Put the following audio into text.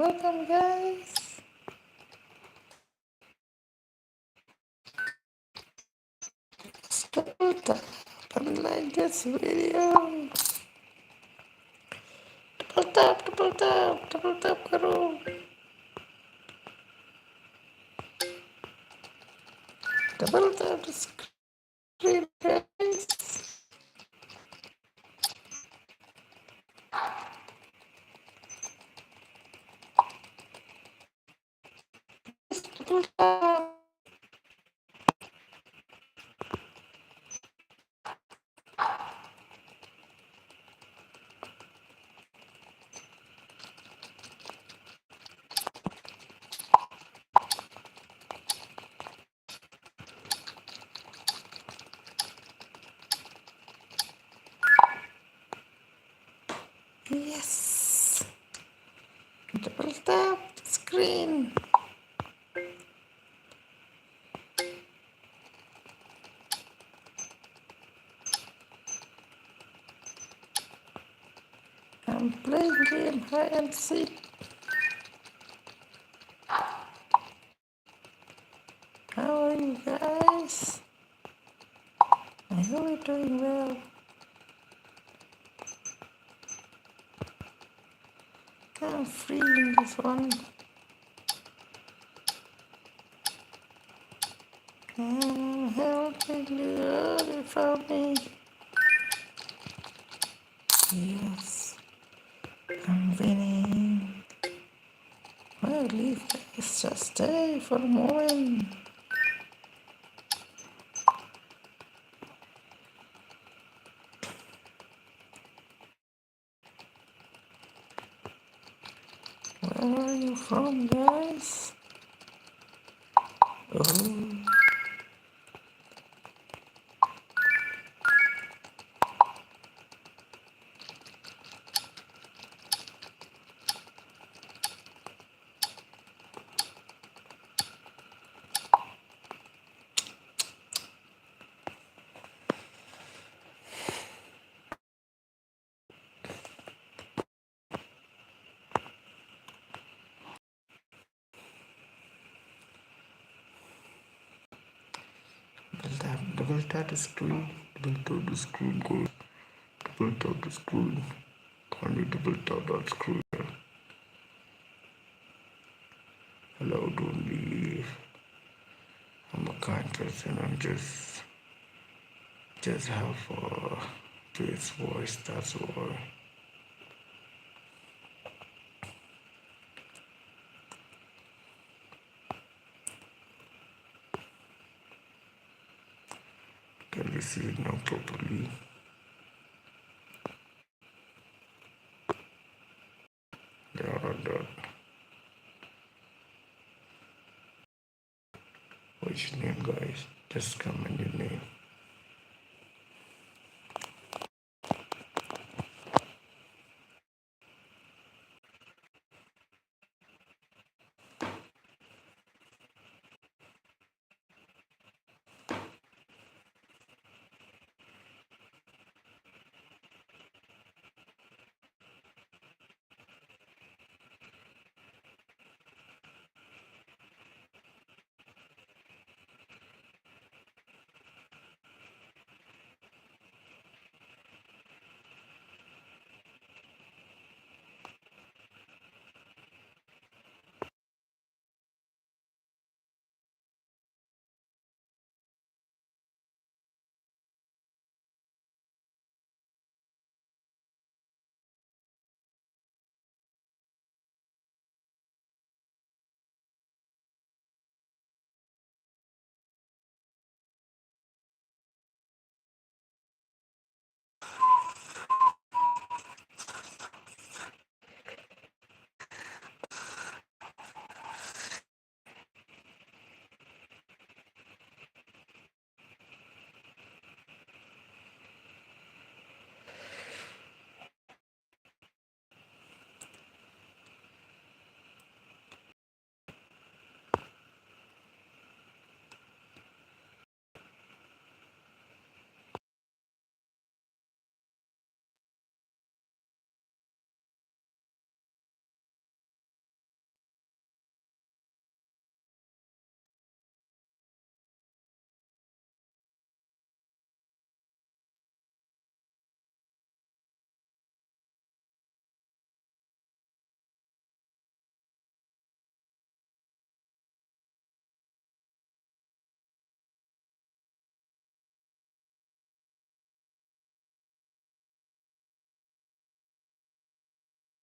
Welcome, guys. Double tap and like this video. Double tap करो. Double tap the screen, guys. Double tap. Yes. Double tap the screen. I'm playing game hide and seek. How are you guys? I hope you're doing well. I'm free in this one. Helping you for me. Yes, I'm winning. Well, leave guys, just stay for a moment. Where are you from, guys? Oh. Double tap the screen, double tap the screen, go. Double tap the screen. Kindly double tap that screen. Hello, don't leave. I'm a kind person. I'm just have a bass voice. That's all. Can you see it now properly?